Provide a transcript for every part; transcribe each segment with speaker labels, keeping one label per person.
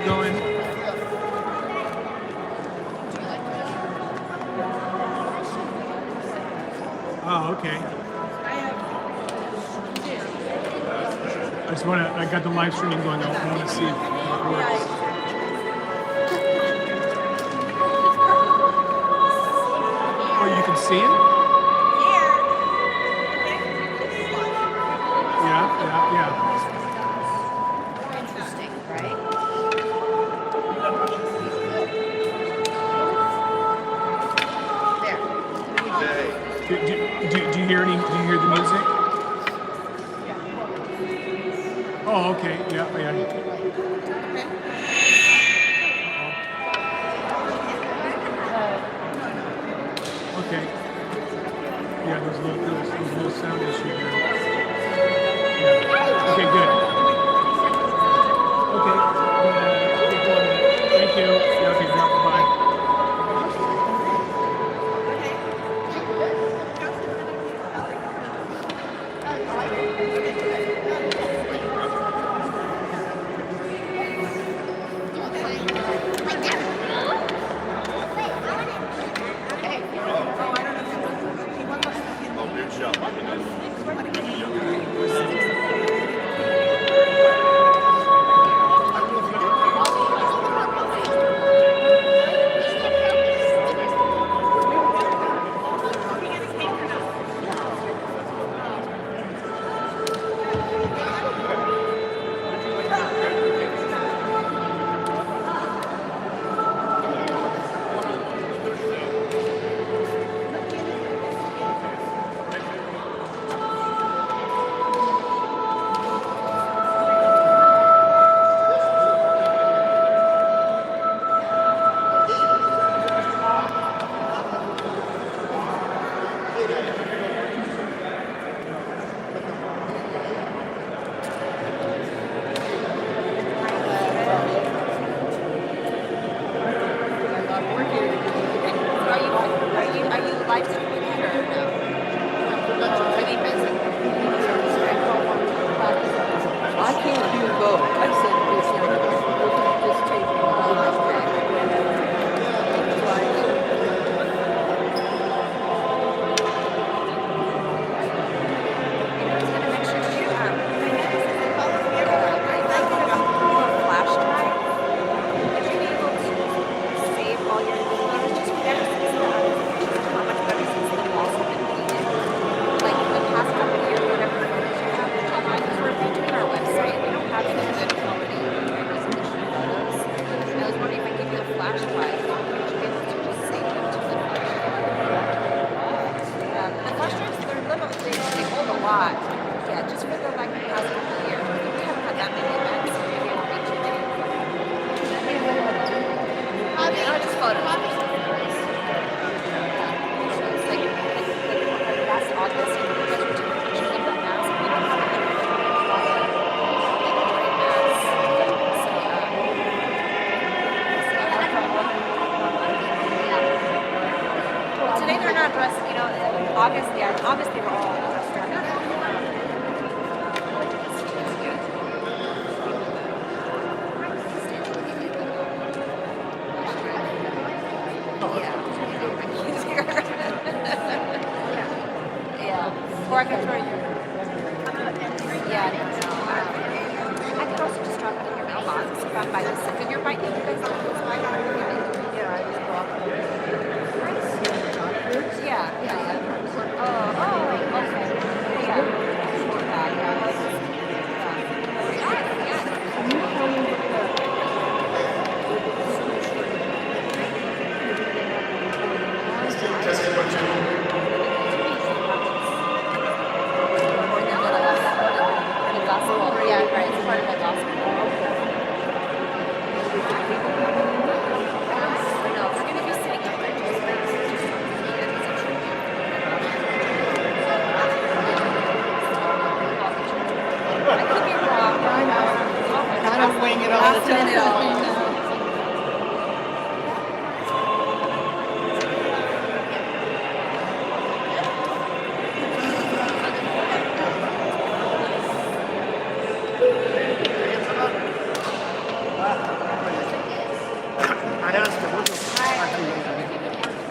Speaker 1: going? Oh, okay. I just want to. I got the live streaming going. I want to see if it works. Oh, you can see it? Yeah.
Speaker 2: Interesting, right? There.
Speaker 1: Do you hear any? Do you hear the music? Oh, okay. Yeah. Okay. Yeah, there's a little sound issue here. Yeah. Okay, good. Okay. Thank you. Yeah, okay, bye.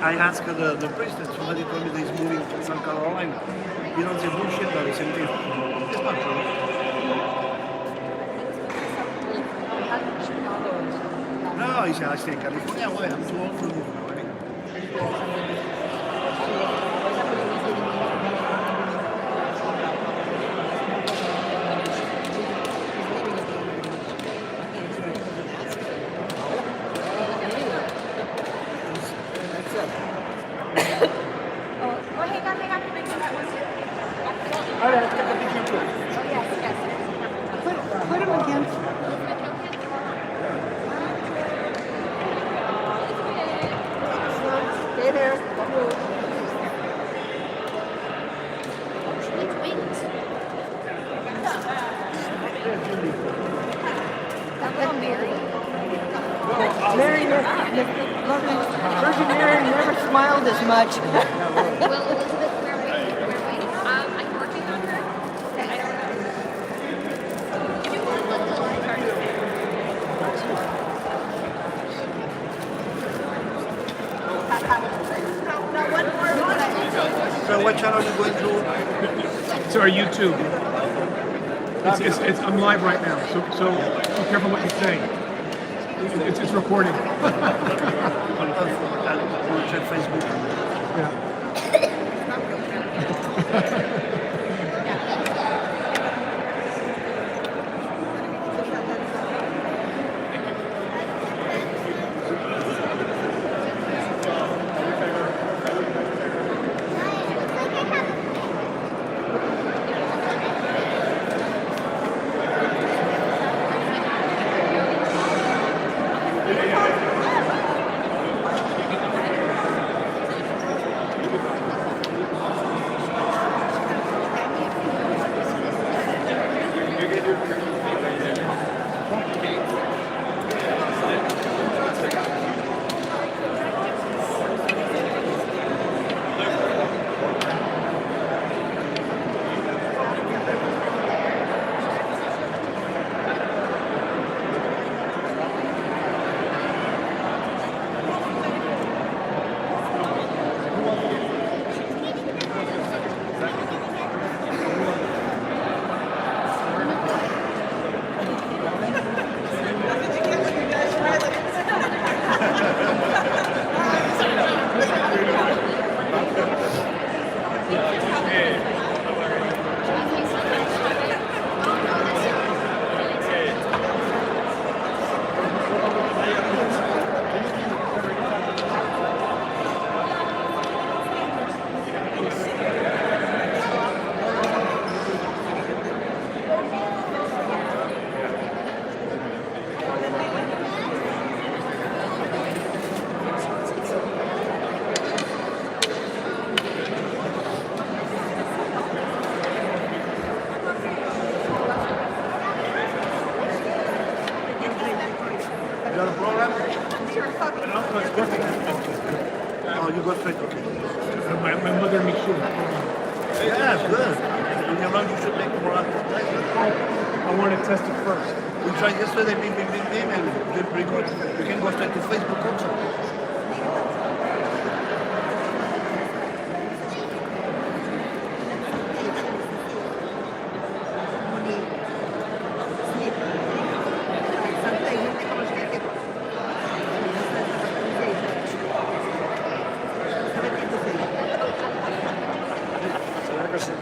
Speaker 2: I asked the priest and somebody told me that he's moving to South Carolina. You don't say bullshit, but the same thing. It's not true. No, he said, I stay in California. Why? I'm too old for moving away. All right, let's get the picture too.
Speaker 3: Put him again. Stay there. Don't move. Mary, Virgin Mary never smiled as much.
Speaker 4: Well, Elizabeth, we're waiting. I'm working on her. I don't know. Did you want to look the line?
Speaker 2: So what channel are you going to?
Speaker 1: It's our YouTube. I'm live right now, so be careful what you say. It's recording.
Speaker 2: I'll check Facebook.
Speaker 1: Yeah.
Speaker 2: You got a program? Oh, you got straight, okay.
Speaker 1: My mother makes sure.
Speaker 2: Yeah, good. When you're young, you should make more advertising.
Speaker 1: I want to test it first.
Speaker 2: We tried yesterday, beam, and did pretty good. You can go straight to Facebook also.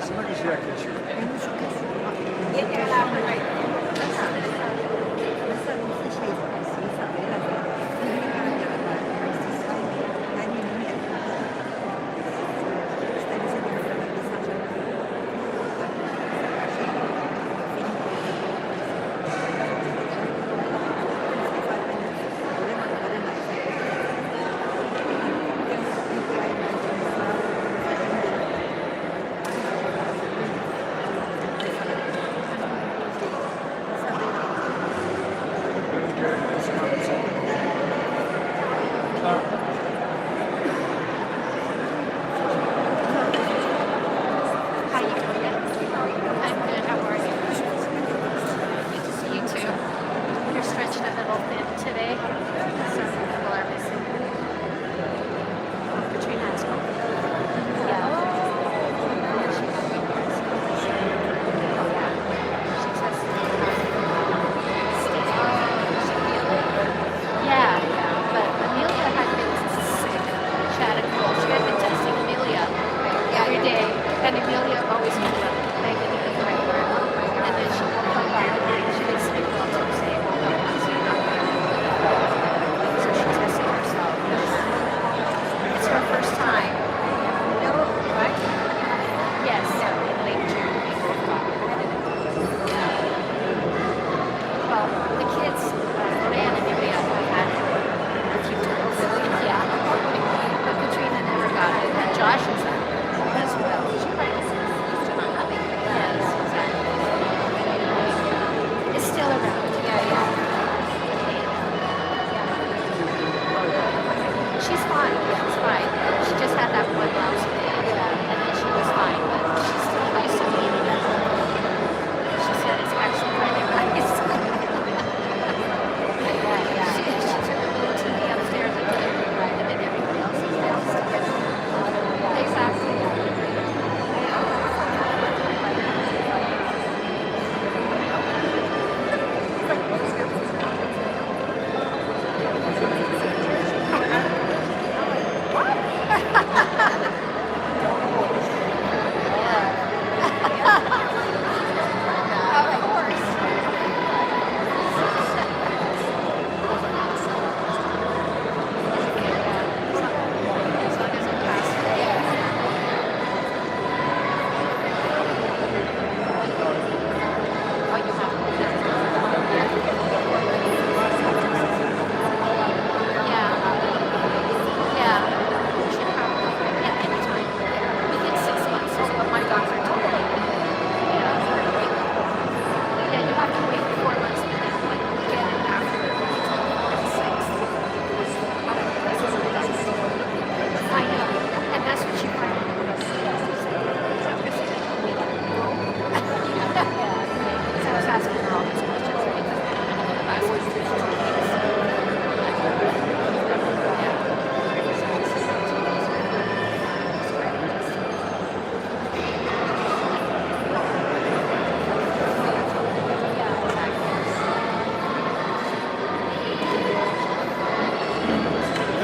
Speaker 1: Será que já aqui?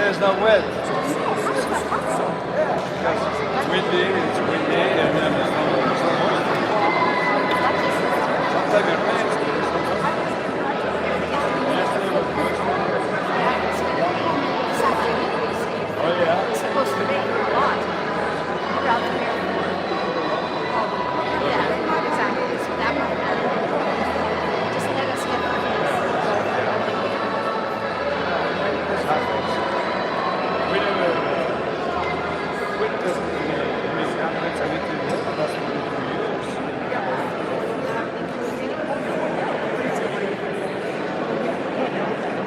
Speaker 5: it's not wet. Because it's windy, and then it's not moisture. Sometimes it rains, but it's not moisture. Yesterday was moisture. Oh yeah?
Speaker 4: It's supposed to rain a lot throughout the airport. Yeah, exactly. So that might matter. Just let us get on this.
Speaker 5: This happens. We never, we doesn't, I mean, it happens a little bit, but that's what we do years.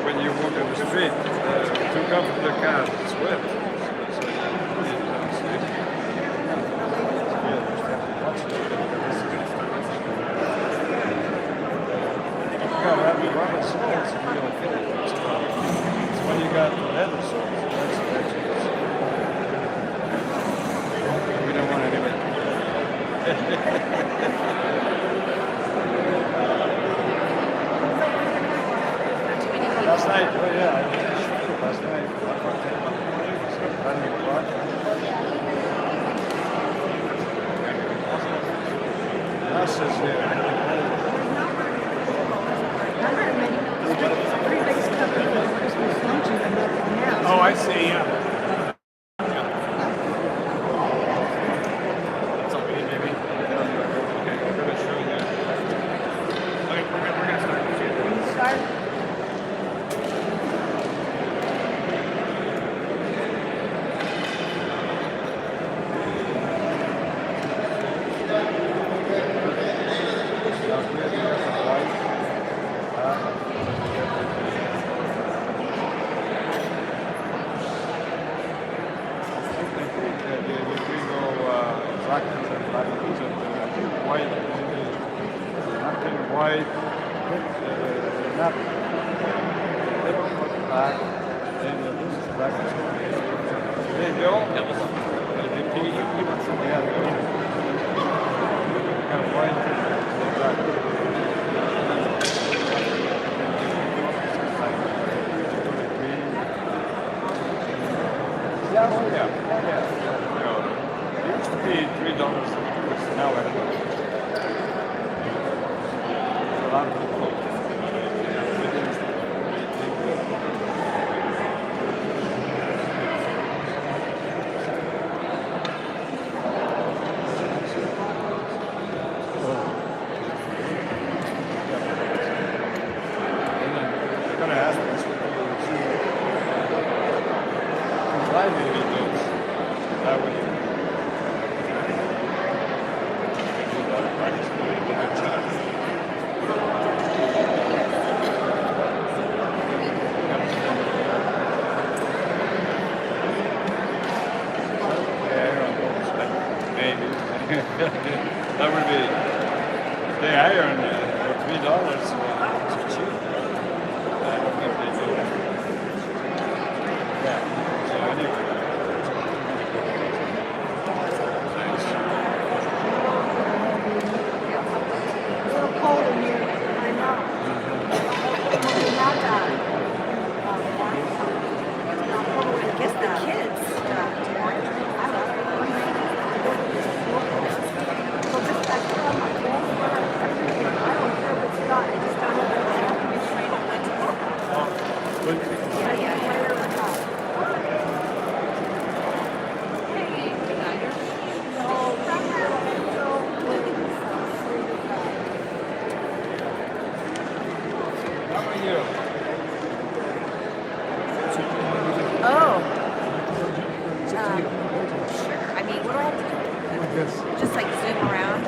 Speaker 5: When you walk on the street, to come from the car, it's wet. So you don't sleep. Yeah, there's that much of it. You gotta have the rubber soles and you don't feel it. It's when you got the leather soles. That's it. We don't want any of it. Last night, oh yeah, I was last night. Running o'clock. That's just
Speaker 3: Everybody's covering the Christmas luncheon and nothing else.
Speaker 1: Oh, I see. Yeah.
Speaker 5: It's okay, maybe. Okay, I'm gonna show you.
Speaker 1: Okay, we're gonna start.
Speaker 3: Start.
Speaker 5: White, not black, and this is black. They go. Yeah, kind of white and black. Yeah, oh yeah, yeah. You know, it used to be $3. Now I don't know. A lot of people. They're gonna ask us what we will see. Live videos. That way. That would be the iron for $3. It's cheap. I don't think they do. Yeah. So anyway. Nice.
Speaker 3: A little cold in here. I know. I guess the kids.
Speaker 5: How are you?
Speaker 4: Oh. Sure. I mean, what do I have to do? Just like zoom around?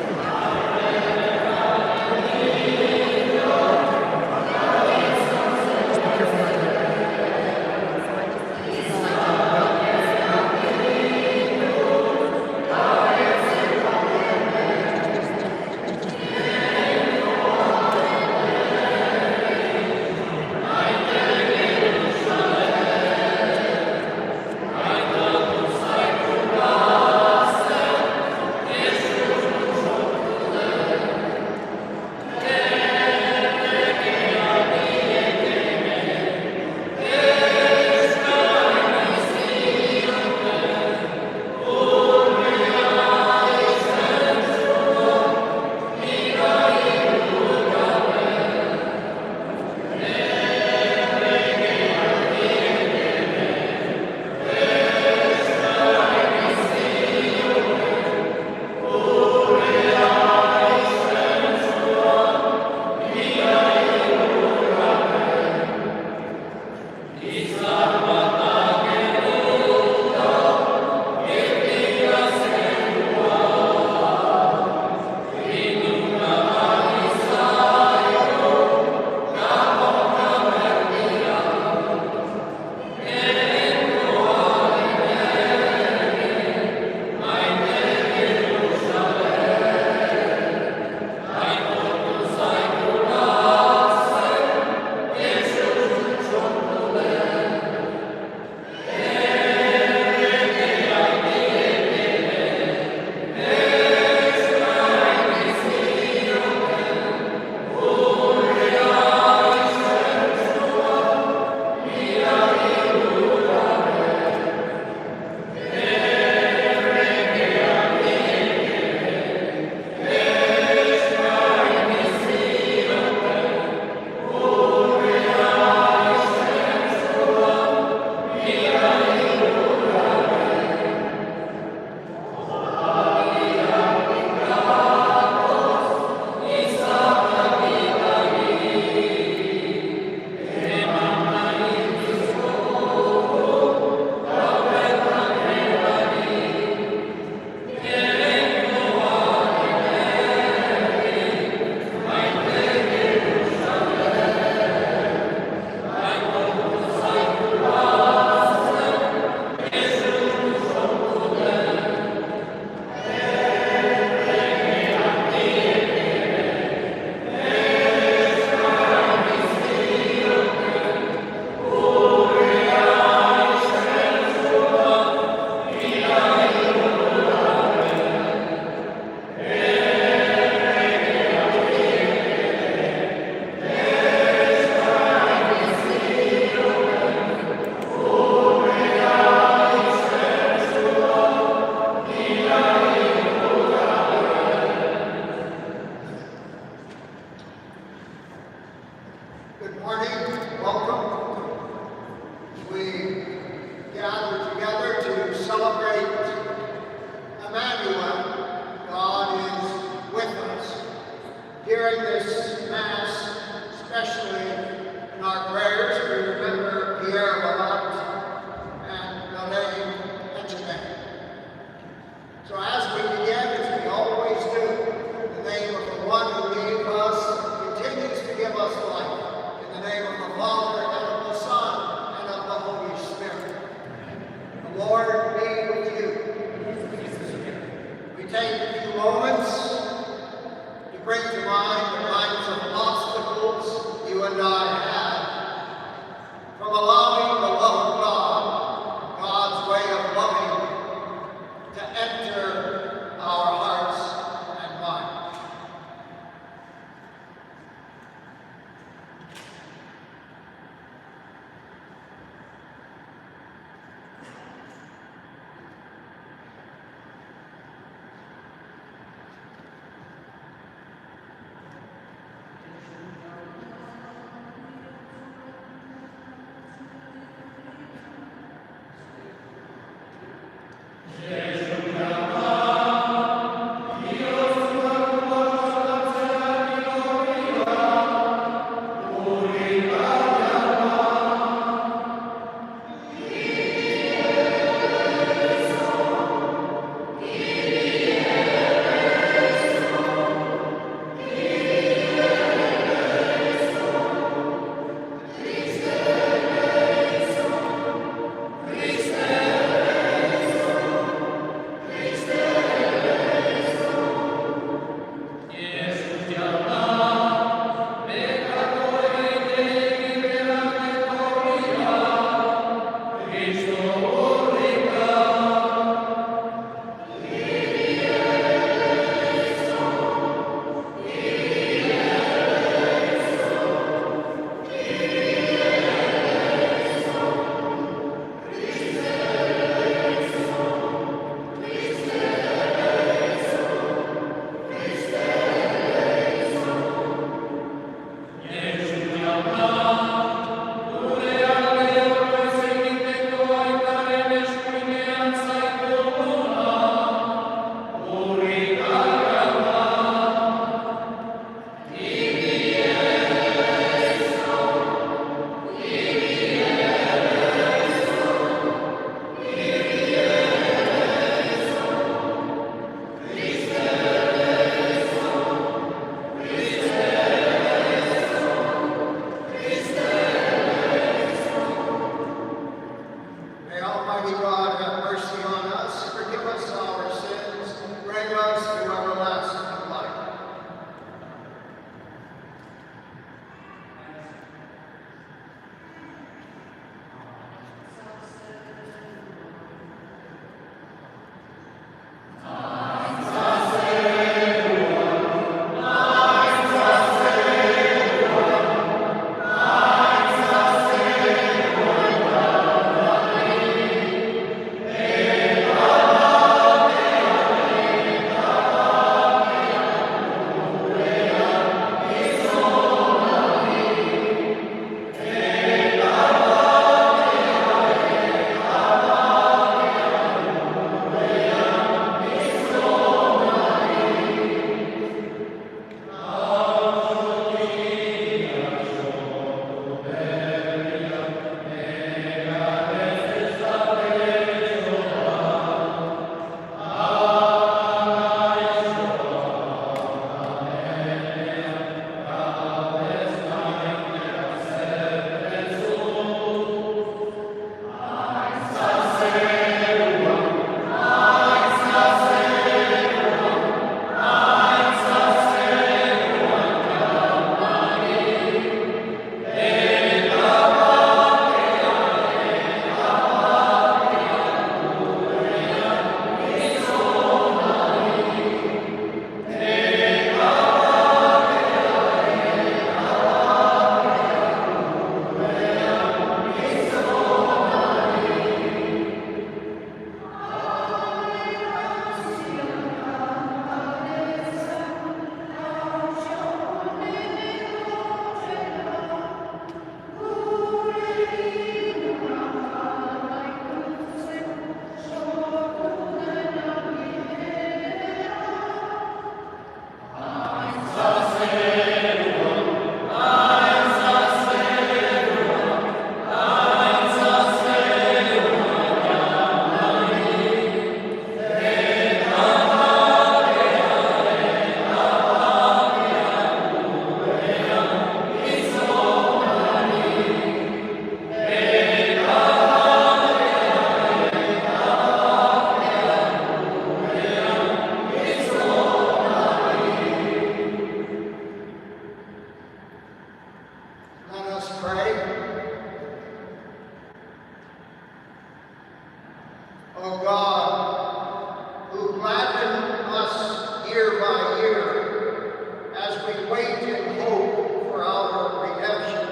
Speaker 6: O God, who gladden us year by year as we wait in hope for our redemption,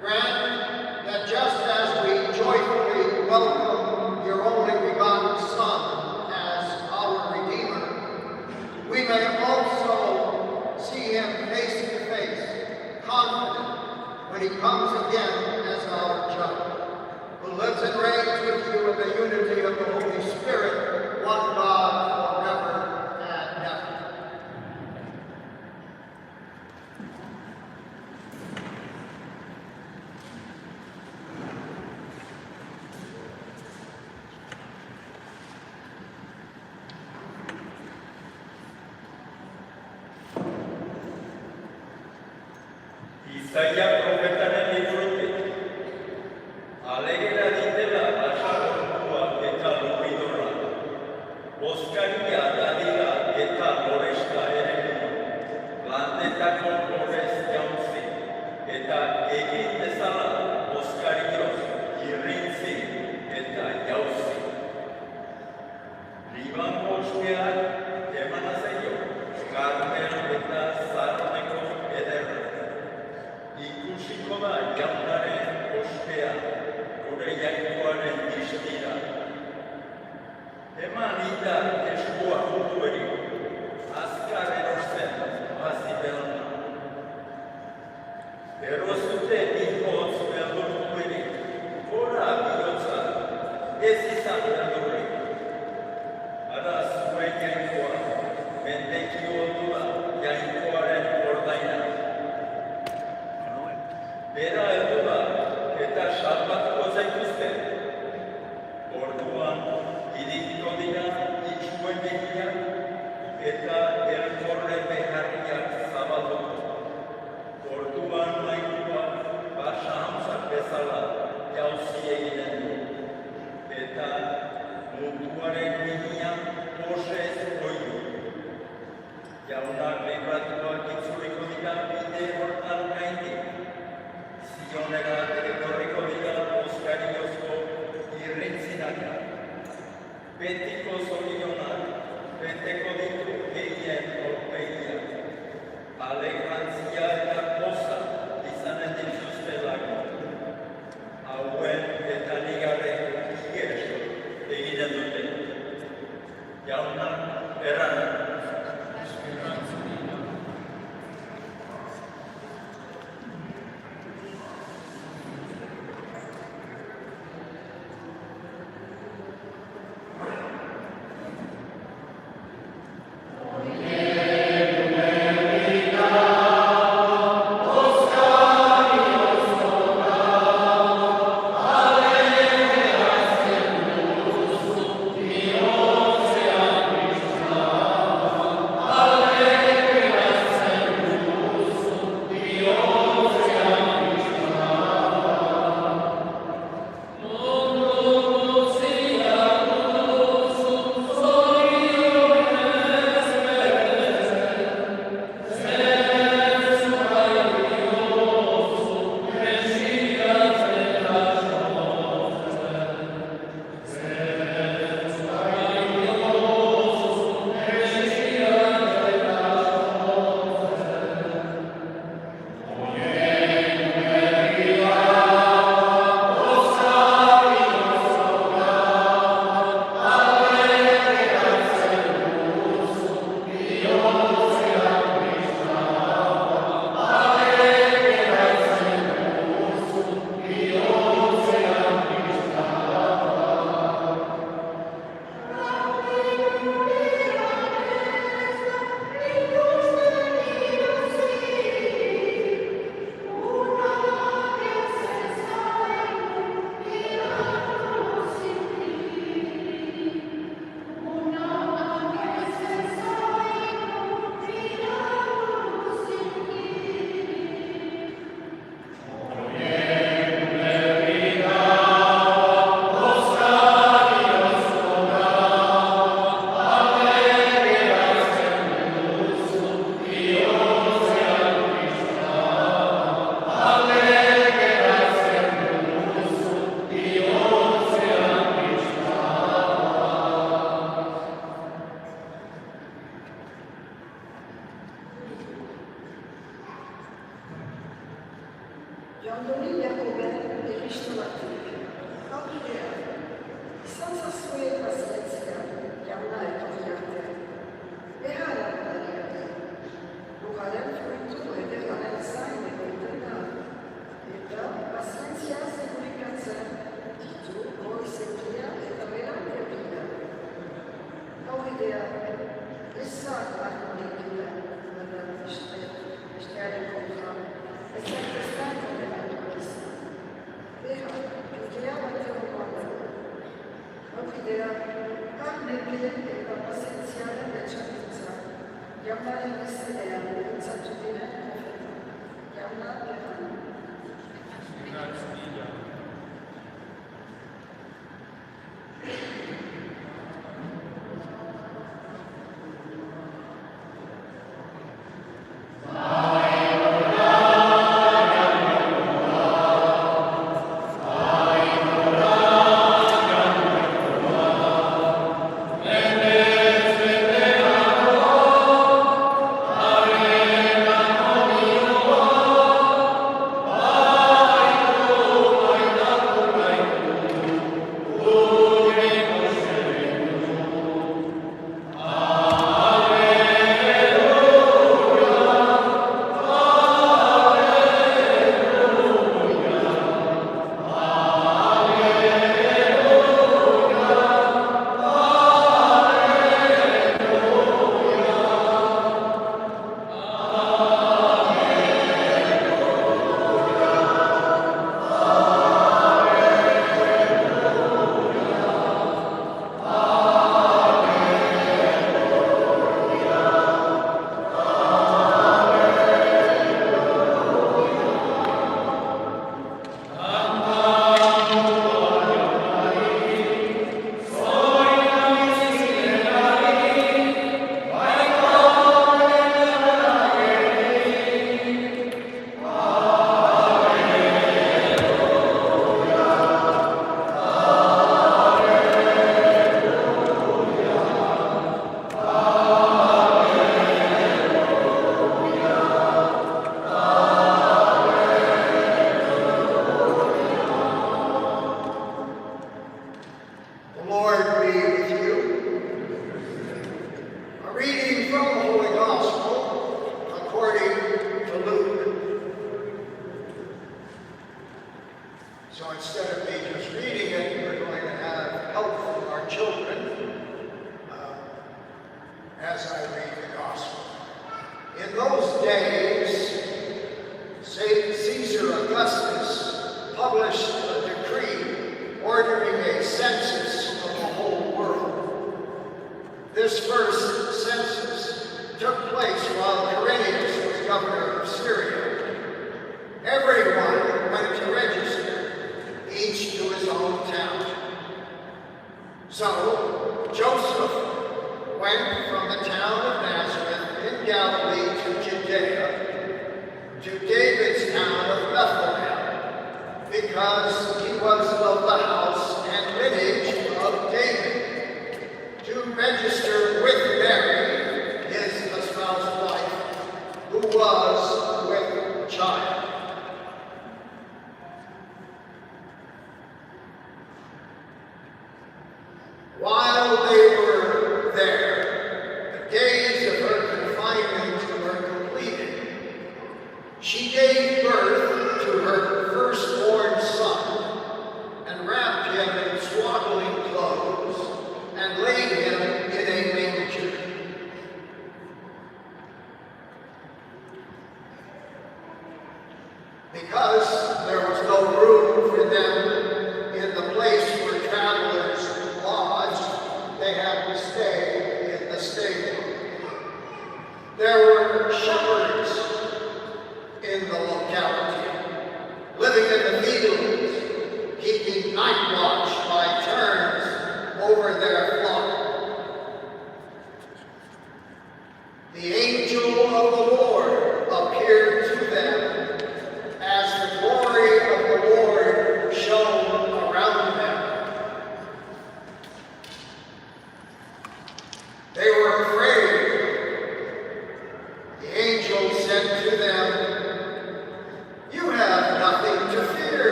Speaker 6: grant that just as we joyfully welcome your only begotten Son as our Redeemer, we may also see him face to face, confident when he comes again as our judge, who lives and reigns with you in the unity of the Holy Spirit, one God, forever and ever.
Speaker 7: Isaia profetaren librutik, alegera ditela basarokua eta lupidorra, bozkaria dadila eta loresta ere, landetako lorez jauzi, eta egin dezala bozkarioz irrintzi eta jauzi. Liban boskeak emana zaio, Karmel eta Zaroneko ederra. Ikusiko da jaunaren ospea, gure jainkoaren distira. Eman ita eskua jutueri, azkar erosten hazi belana. Erozute bihotz beldurtueri, gora bihotza, ez izan beldurri. Ara zuen jainkoa, mendekio dua jainkoaren ordaina. Bera heldu da, eta salbatuko zaituzte. Orduan, irikiko dira itxuen begiak eta elkorre beharriak zabalduko. Orduan maikuak basa hamzak bezala jauzi egiten du. Eta munduaren mihian posez oidu. Jaunak libratuak itzuliko dira bide hortan gaindik. Zionera etorriko dira bozkariozko irrintzinaka. Betiko zorionak, beteko ditu gehien orpeiak. Alegrantzia eta poza izanen dituztelako. Hauen eta nigarren ies egiten dute. Jaunak erran.
Speaker 6: Amen.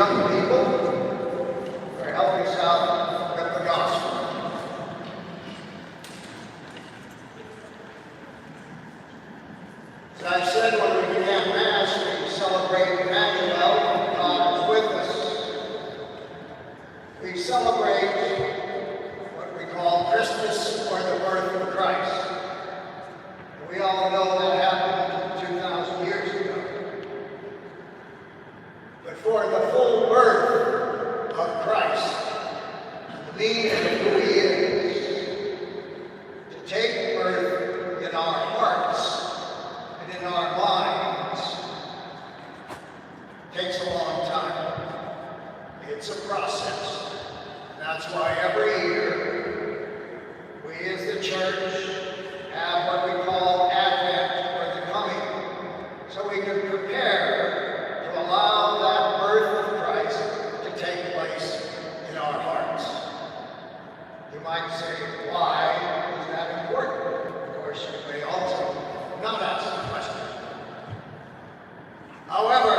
Speaker 6: young people for helping us out with the gospel. As I said when we began Mass, we celebrate Emmanuel, God is with us. We celebrate what we call Christmas, or the birth of Christ. We all know that happened 2,000 years ago. But for the full birth of Christ, the meaning of who he is, to take birth in our hearts and in our minds, takes a long time. It's a process. That's why every year, we as the church have what we call Advent, or the coming, so we can prepare to allow that birth of Christ to take place in our hearts. You might say, why is that important? Of course, you may also not ask the question. However,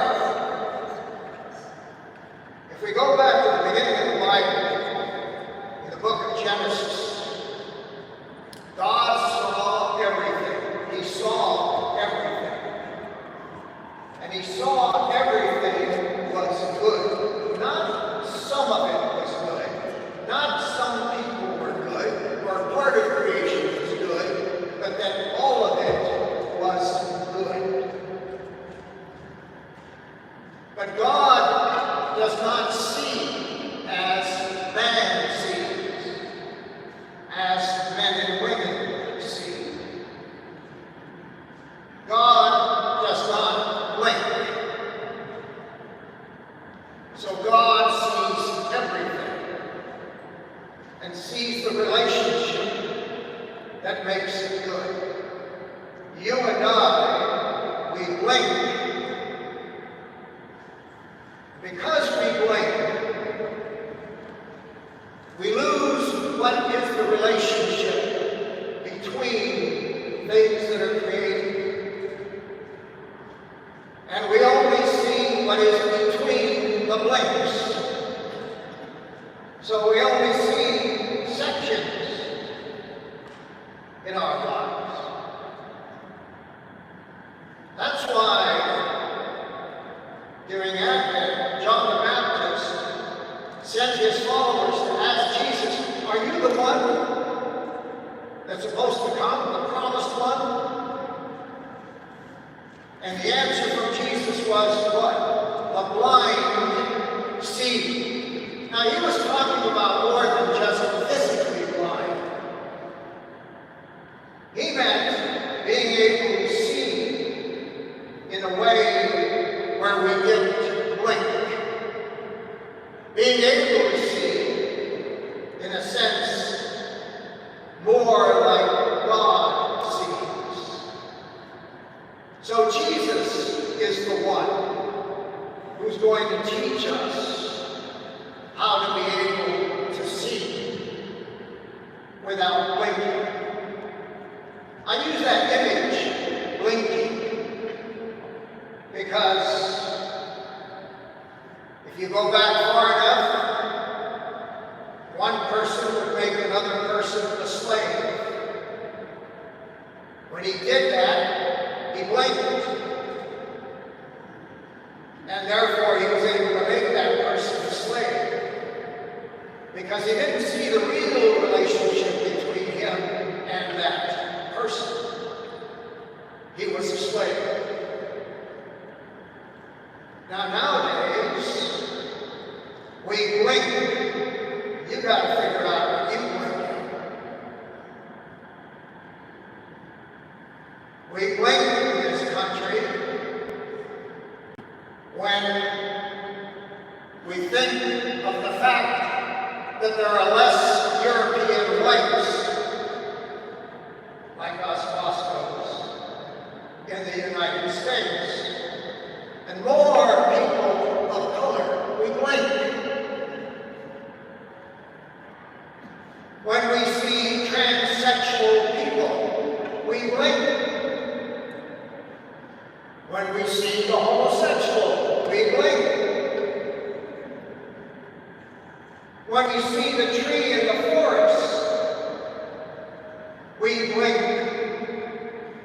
Speaker 6: if we go back to the beginning of the Bible, in the book of Genesis, God saw everything. He saw everything. And he saw everything was good. Not some of it was good. Not some people were good, or part of creation was good, but that all of it was good. But God does not see as man sees, as men and women see. God does not blink. So God sees everything and sees the relationship that makes it good. You and I, we blink. Because we blink, we lose what is the relationship between things that are created. And we only see what is between the blinks. So we only see sections in our lives. That's why during Advent, John the Baptist sent his followers to ask Jesus, are you the one that's supposed to come, the promised one? And the answer from Jesus was what? The blind see. Now he was talking about more than just physically blind. He meant being able to see in a way where we didn't blink. Being able to see, in a sense, more like God sees. So Jesus is the one who's going to teach us how to be able to see without blinking. I use that image, blinking, because if you go back far enough, one person would make another person a slave. When he did that, he blinked. And therefore he was able to make that person a slave. Because he didn't see the real relationship between him and that person. He was a slave. Now nowadays, we blink. You got to figure out what you blink. We blink in this country when we think of the fact that there are less European whites, like us Boscos, in the United States, and more people of color. We blink. When we see transsexual people, we blink. When we see the homosexual, we blink. When we see the tree in the forest, we blink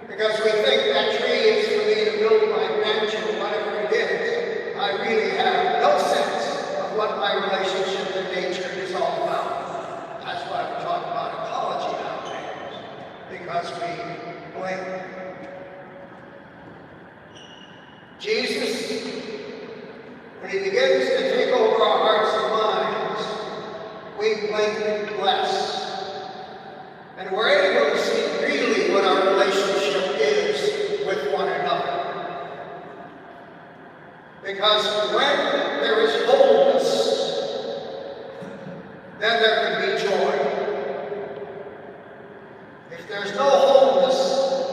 Speaker 6: because we think that tree is for me to build my bench or whatever it is. I really have no sense of what my relationship to nature is all about. That's why we talk about ecology nowadays, because we blink. Jesus, when he begins to take over our hearts and minds, we blink less. And we're able to see really what our relationship is with one another. Because when there is wholeness, then there can be joy. If there's no wholeness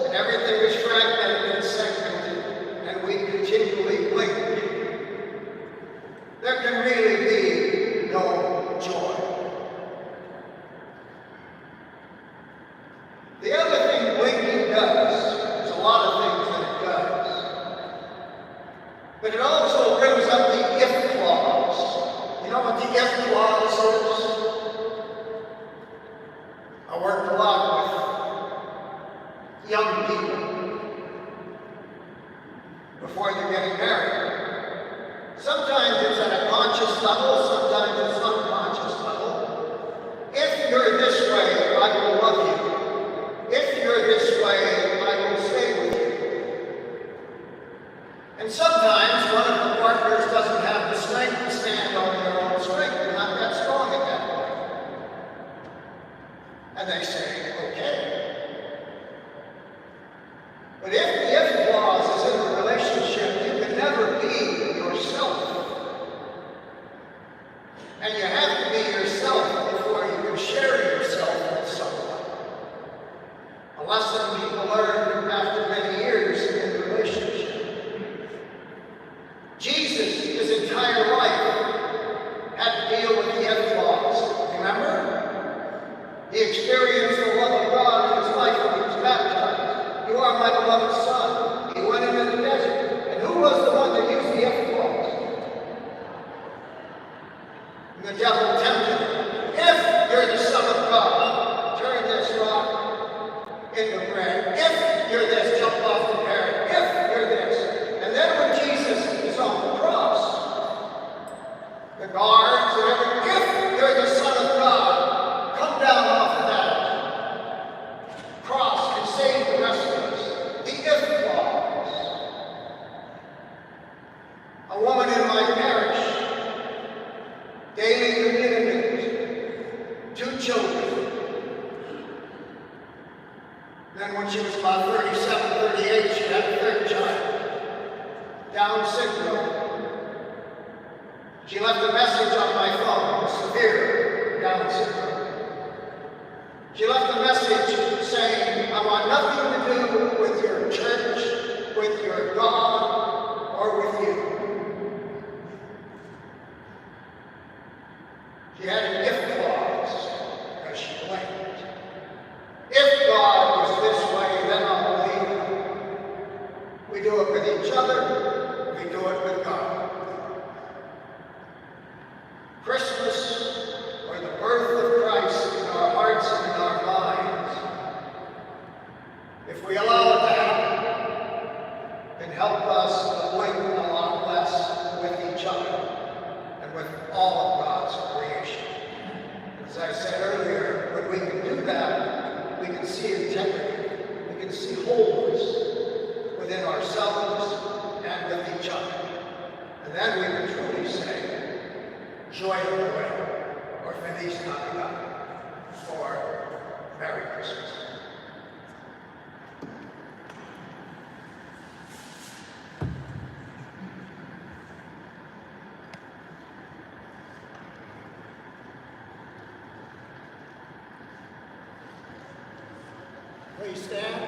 Speaker 6: and everything is fragmented and segmented, and we continually blink, there can really be no joy. The other thing blinking does, there's a lot of things that it does, but it also brings up the if clause. You know what the if clause is? I work a lot with young people before they're getting married. Sometimes it's at a conscious level, sometimes it's unconscious level. If you're this way, I will love you. If you're this way, I will stay with you. And sometimes one of the partners doesn't have the strength to stand on their own strength. They're not that strong at that point. And they say, okay. But if the if clause is in the relationship, you can never be yourself. And you have to be yourself before you can share yourself with someone. A lesson people learned after many years in the relationship. Jesus, his entire life, had to deal with the if clause. Remember? He experienced the love of God in his life when he was baptized. You are my beloved Son. He went into the desert. And who was the one that used the if clause? And the devil tempted him. If you're the Son of God, turn this rock into bread. If you're this, jump off the parrot. If you're this. And then when Jesus is on the cross, the guards and everything, if you're the Son of God, come down off of that cross and save the rest of us. The if clause. A woman in my parish, daily commitment, 2 children. Then when she was about 37, 38, she had a 3rd child. Down syndrome. She left a message on my phone, severe Down syndrome. She left a message saying, I want nothing to do with your church, with your God, or with you. She had an if clause because she blinked. If God was this way, then I'll believe it. We do it with each other, we do it with God. Christmas, or the birth of Christ in our hearts and in our minds, if we allow it to happen, can help us to blink a lot less with each other and with all of God's creation. As I said earlier, when we can do that, we can see integrity, we can see wholeness within ourselves and with each other. And then we can truly say, Joy of the way, or Feliz Navidad, or Merry Christmas. Please stand.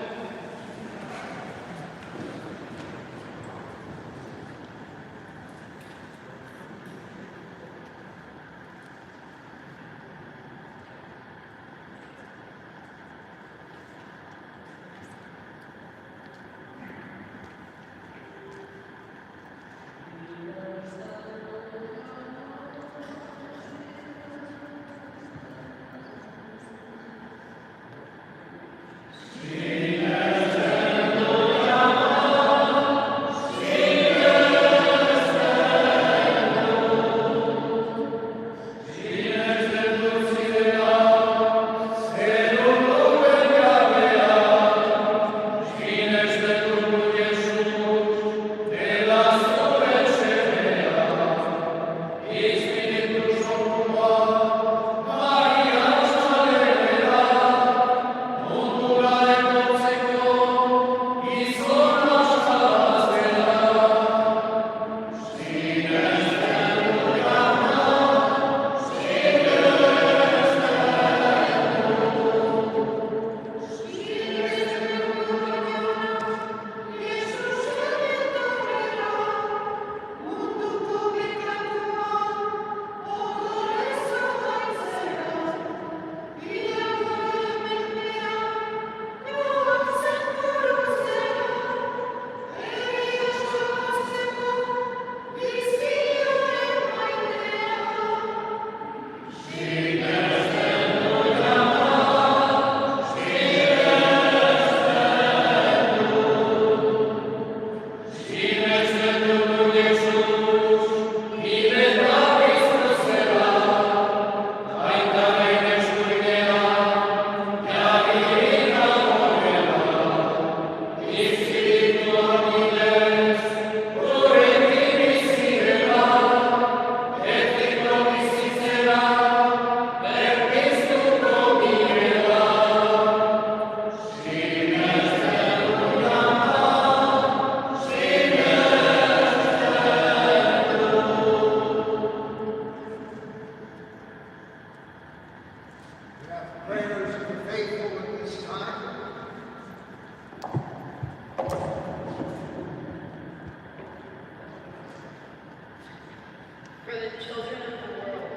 Speaker 8: For the children of the world,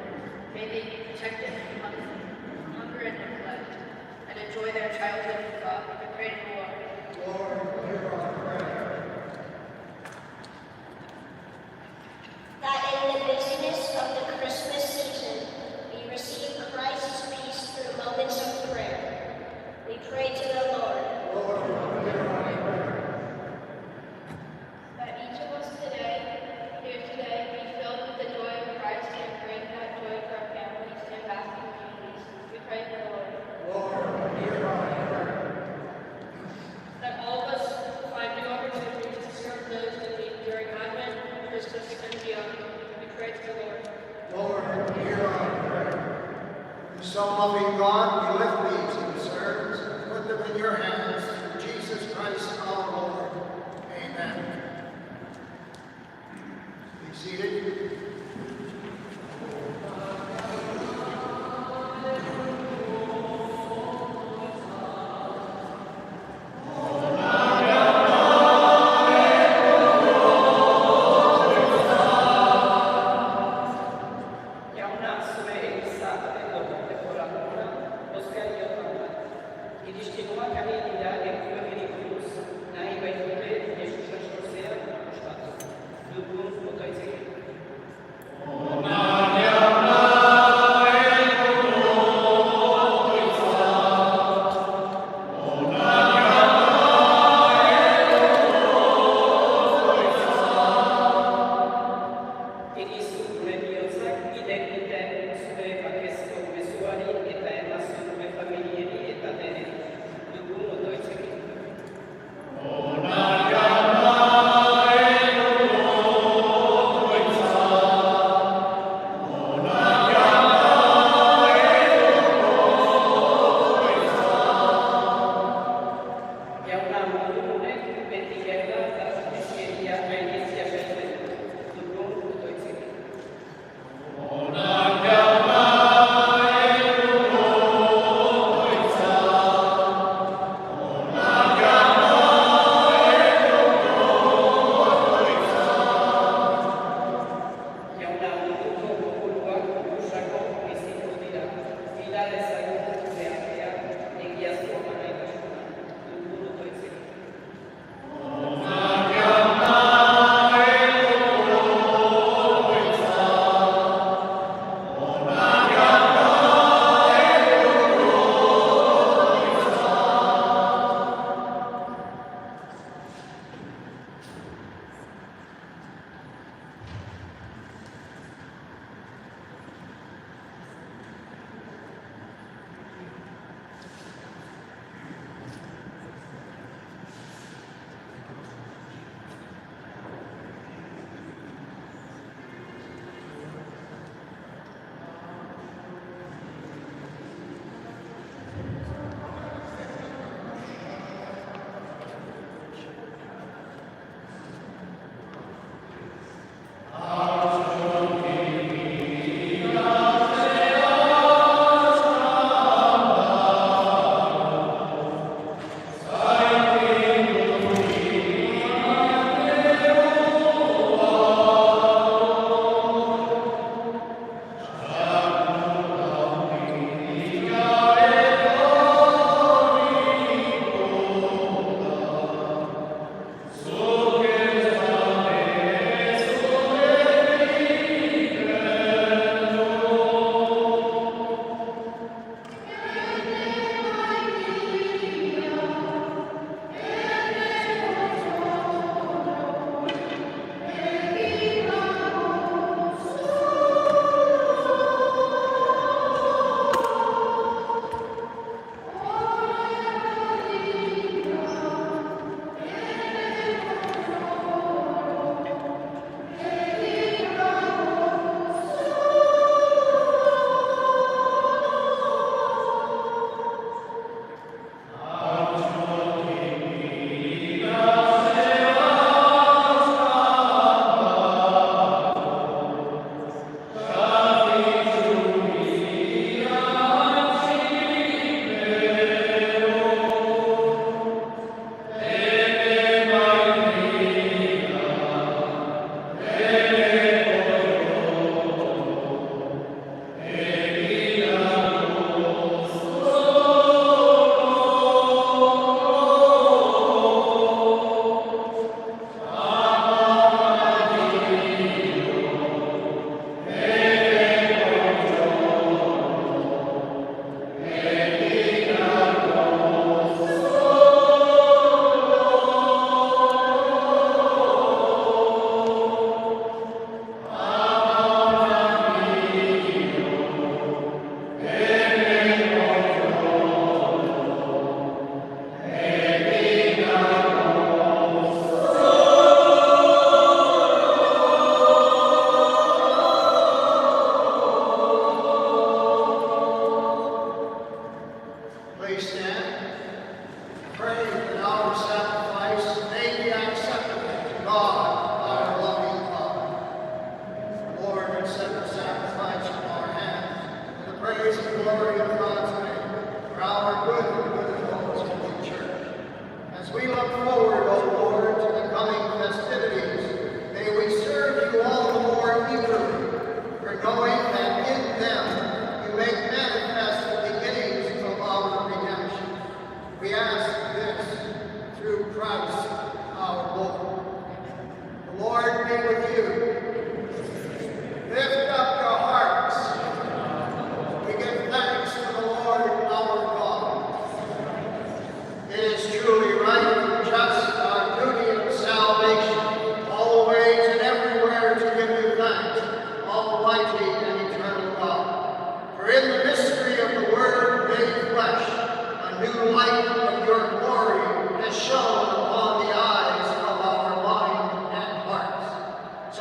Speaker 8: may they be protected from hunger and neglect, and enjoy their childhood with God. We pray to the Lord.
Speaker 6: Lord, hear our prayer.
Speaker 9: That in the busyness of the Christmas season, we receive Christ's peace through moments of prayer. We pray to the Lord.
Speaker 6: Lord, hear our prayer.
Speaker 8: That each of us here today, be filled with the joy of Christ and bring that joy to our families and vast communities. We pray to the Lord.
Speaker 6: Lord, hear our prayer.
Speaker 8: That all of us find new opportunities to serve those in need during Advent, Christmas, and beyond. We pray to the Lord.
Speaker 6: Lord, hear our prayer. So loving God, we lift these concerns and put them in your hands through Jesus Christ our Lord. Amen. Be seated.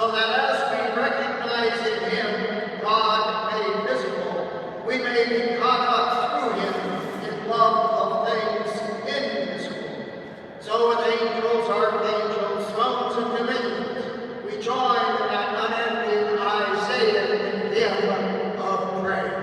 Speaker 6: so that as we recognize in him God made visible, we may be caught up through him in love of things invisible. So with angels, archangels, thrones, and dominions, we join in that unending Isaiah hymn of praise.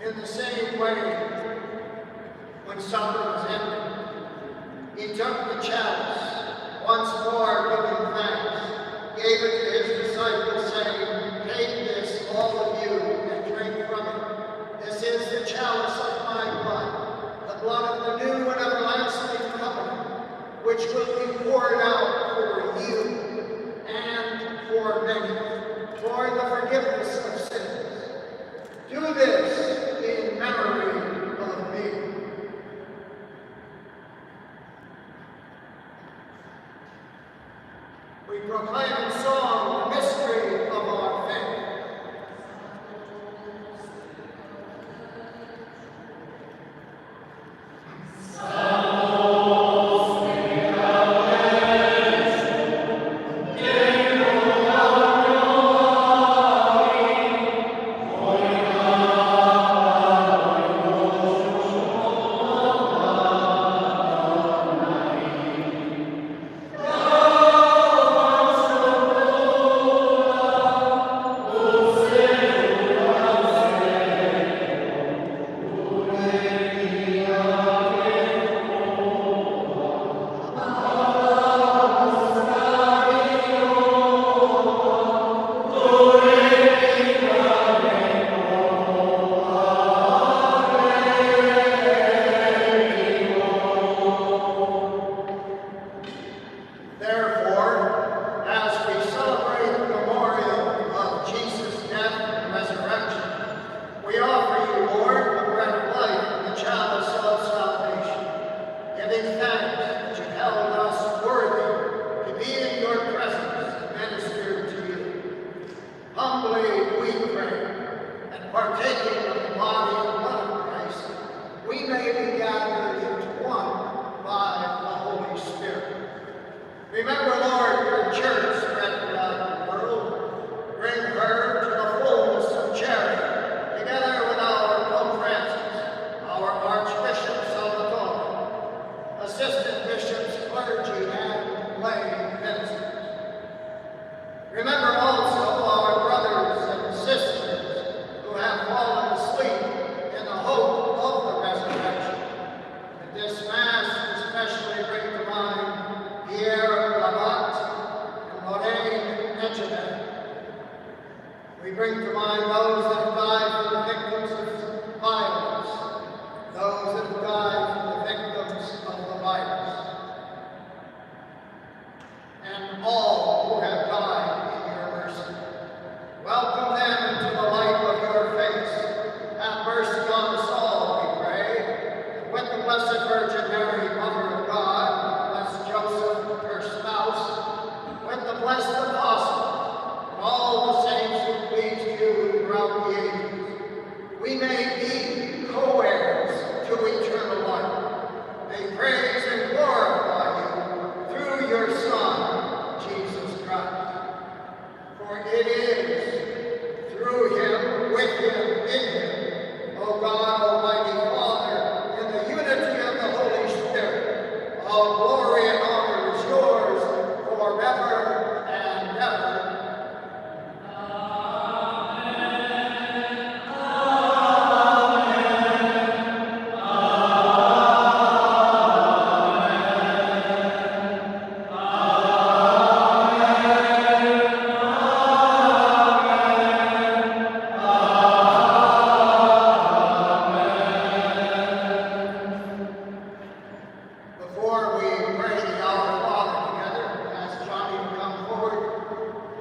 Speaker 6: In the same way, when supper was ended, he took the chalice, once more giving thanks, gave it to his disciples, saying, "Take this, all of you, and drink from it. This is the chalice of my blood, the blood of the new and everlasting covenant, which will be poured out for you and for many, for the forgiveness of sins. Do this in memory of me." We proclaim in song the mystery of our faith. Remember, Lord, your church spread throughout the world. Bring her to the fullness of charity, together with our Pope Francis, our Archbishop Salvatore, assistant bishops, clergy, and lay bring to mind those that have died from the victims of violence, those that have died from the victims of the virus, and all who have died in your mercy. Welcome them into the light of your face. Have mercy on us all, we pray. With the Blessed Virgin Mary, Mother of God, blessed Joseph, her spouse, with the blessed apostles, and all the saints who pleased you throughout the ages, we may be co-heirs to eternal life. May praise and glorify you through your Son, Jesus Christ. For it is through him, with him, in him, O God, Almighty Father, in the unity of the Holy Spirit, all glory and honor is yours forever and ever. Before we pray the Our Father together, ask Johnny to come forward,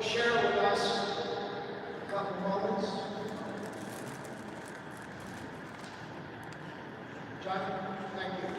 Speaker 6: share with us a couple moments. Johnny, thank you.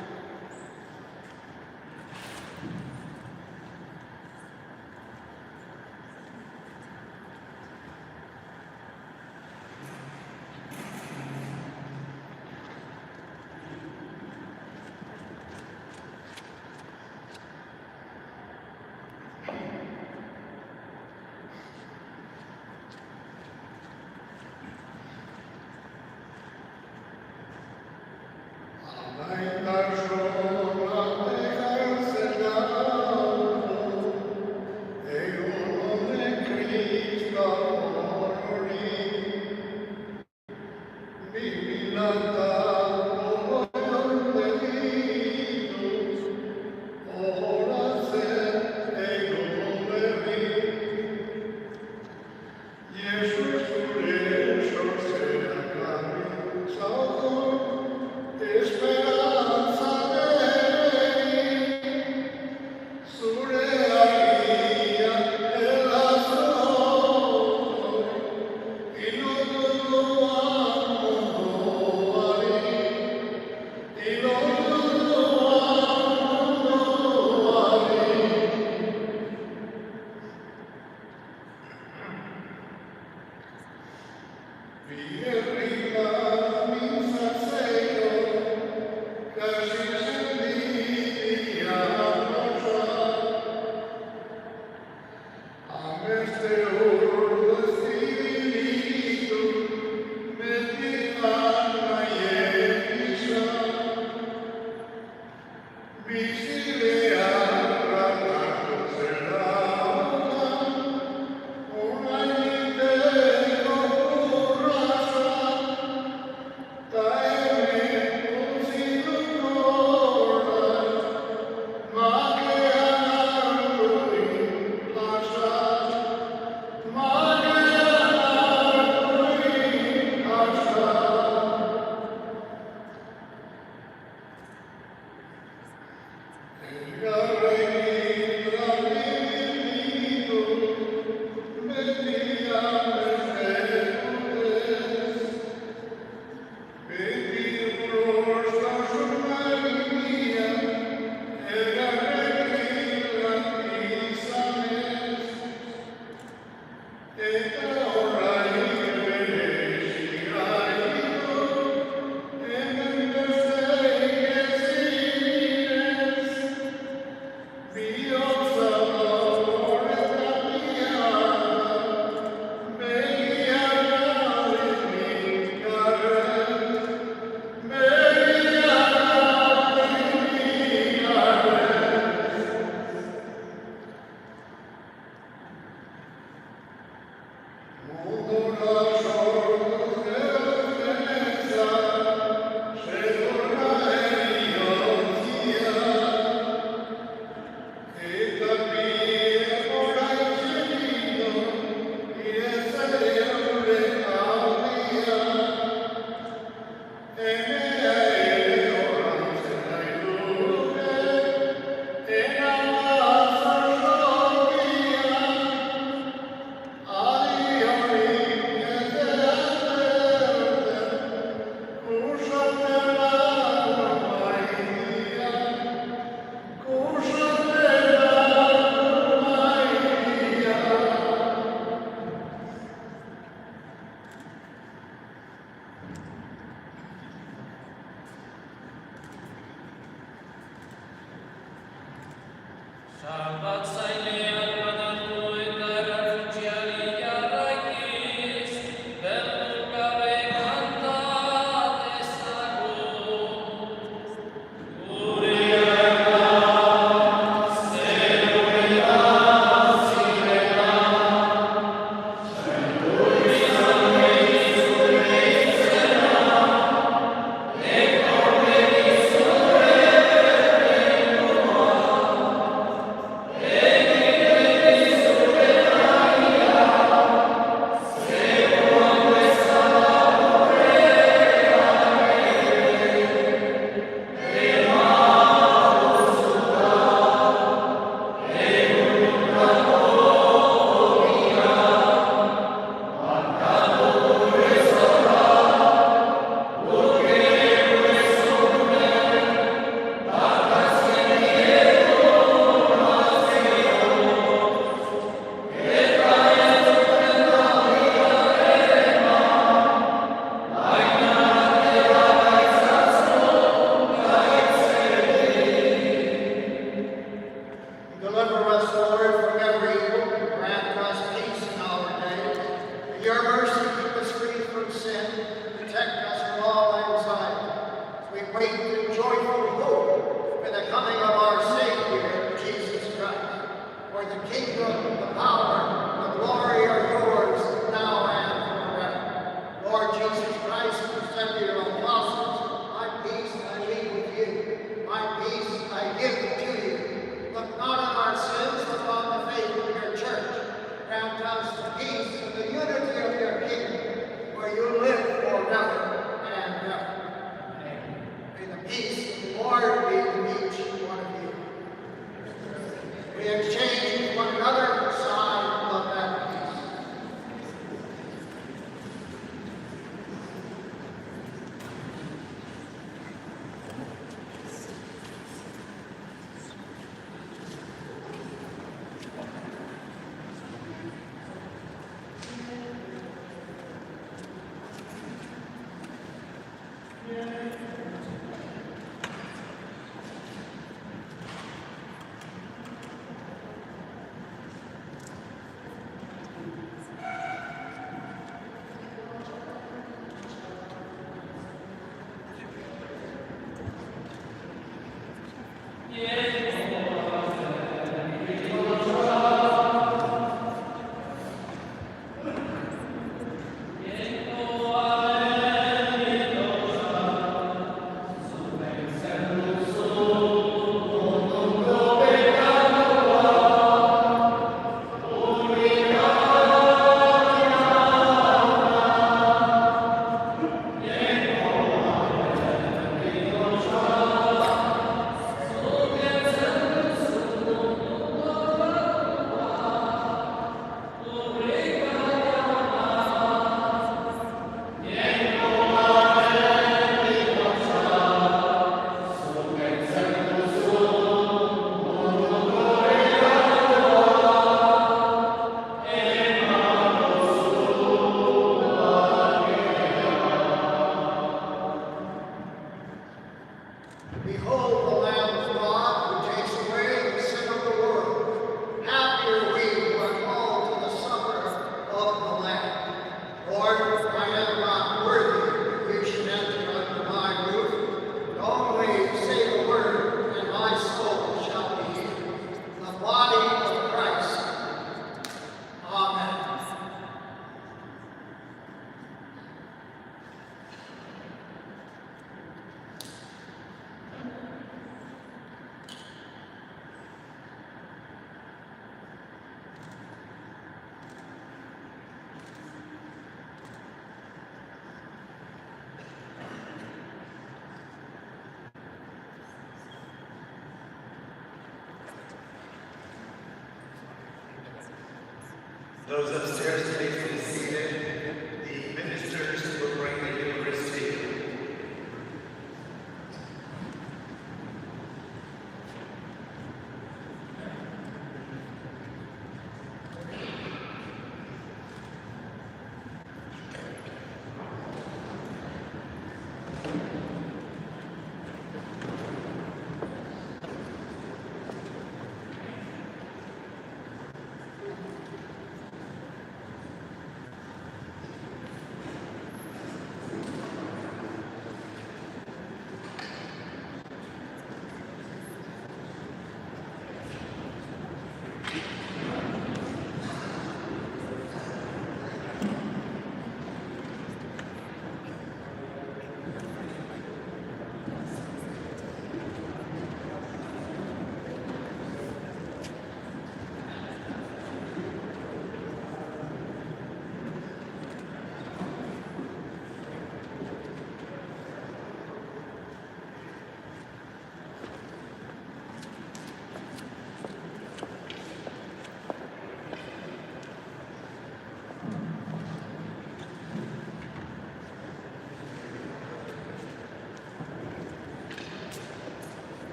Speaker 10: Those upstairs, please be seated. The ministers will bring the Eucharist to you.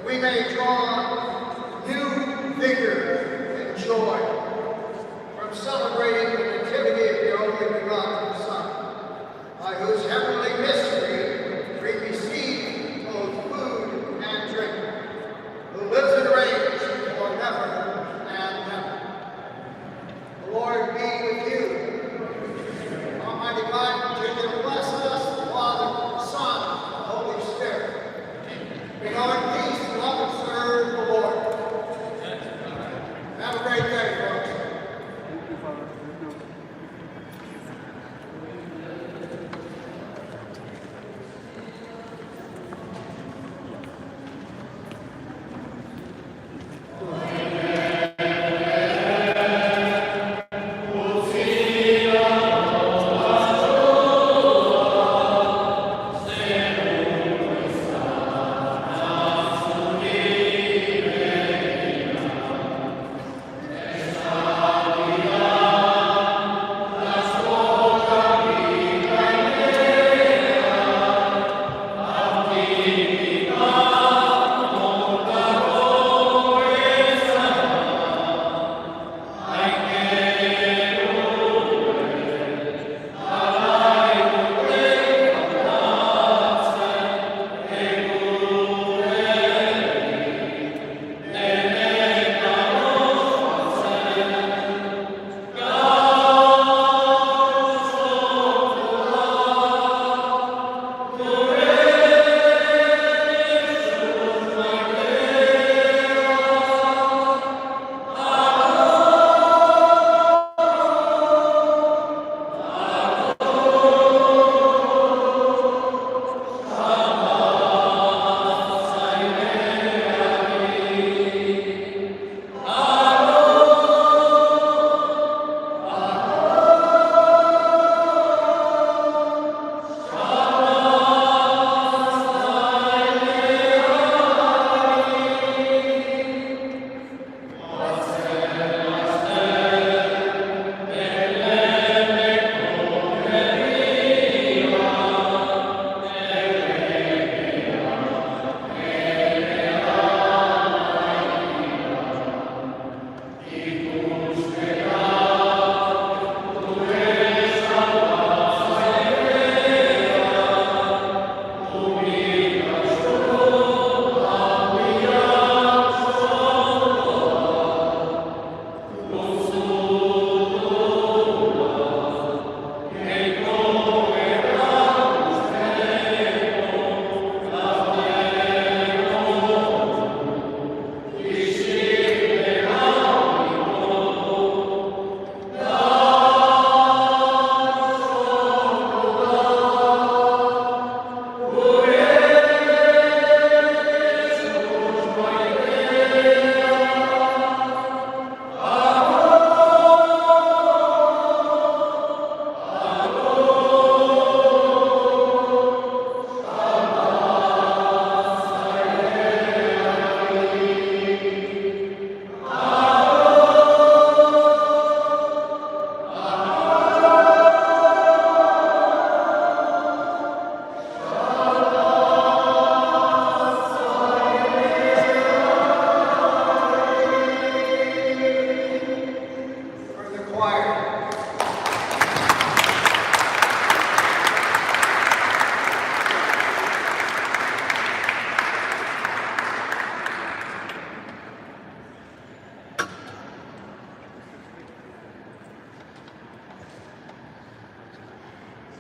Speaker 6: we may draw new vigor and joy from celebrating the nativity of your only begotten Son, by whose heavenly mystery we receive both food and drink, who lives and reigns forever and ever. The Lord be with you. Almighty God, continue to bless us, the Father, the Son, and the Holy Spirit. We go in peace, love, and serve the Lord. Have a great day, folks.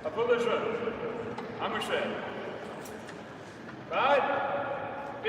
Speaker 5: Atılışın. Amışe. Right? B.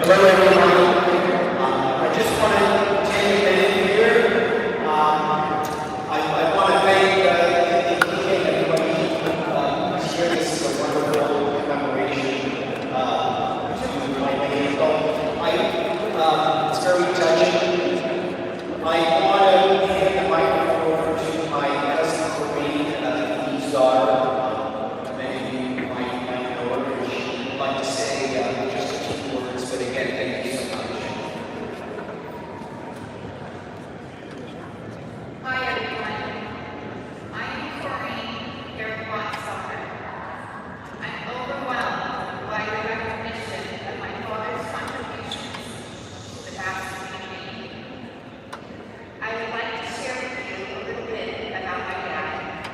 Speaker 10: Hello, everyone. I just want to take a minute here. I want to thank the DK and everybody who's here. This is a wonderful commemoration to my name. It's very touching. I want to hand the microphone over to my cousin Corinne, Lee's daughter. Many of you might know her. She'd like to say just a few words, but again, thank you so much.
Speaker 4: Hi everyone, I am Corinne, your godfather. I'm overwhelmed by the recognition of my father's contributions to the Baptist community. I would like to share with you a little bit about my dad.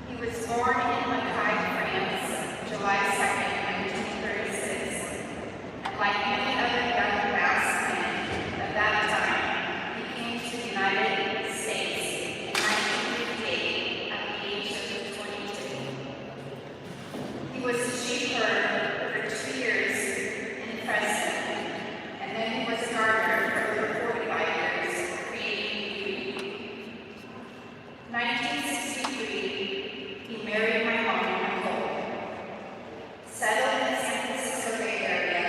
Speaker 4: He was born in Marseille, France, July 2nd, 1936, and like many other young craftsmen of that time, he came to the United States in 1958 at the age of 22. He was a sheep herder for 2 years in Fresno, and then he was a gardener for over 45 years, creating beauty. 1963, he married my mom, Nicole, settled in the San Francisco Bay Area.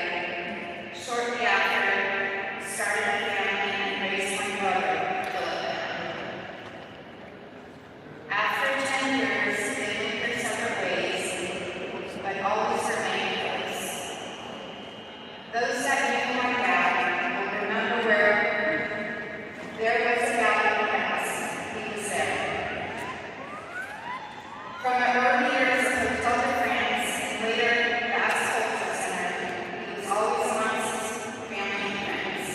Speaker 4: Shortly after, we started a family and raised my brother, Philip. After 10 years living From the early years of Hotel de France and later the Ask Culture Center, he was always amongst family and friends.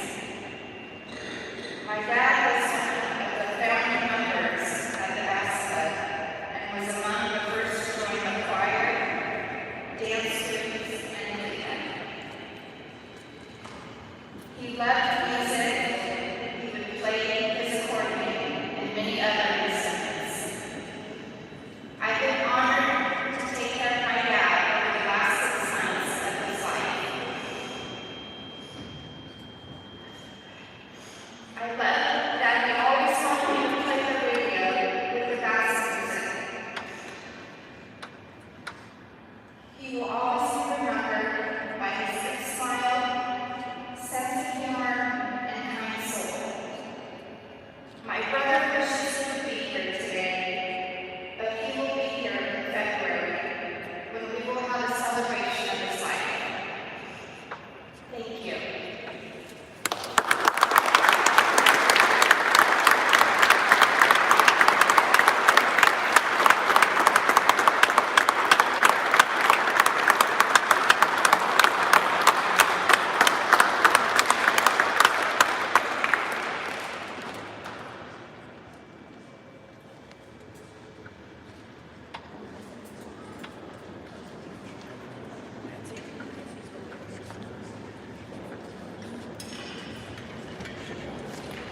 Speaker 4: My dad was one of the founding members of the ASCA and was among the first to join the choir, dance groups, and lead. He loved music. He would play his accordion and many other instruments. I've been honored to take care of my dad over the last 6 months of his life. I love that he always wanted me to play the radio with the bass music. He will always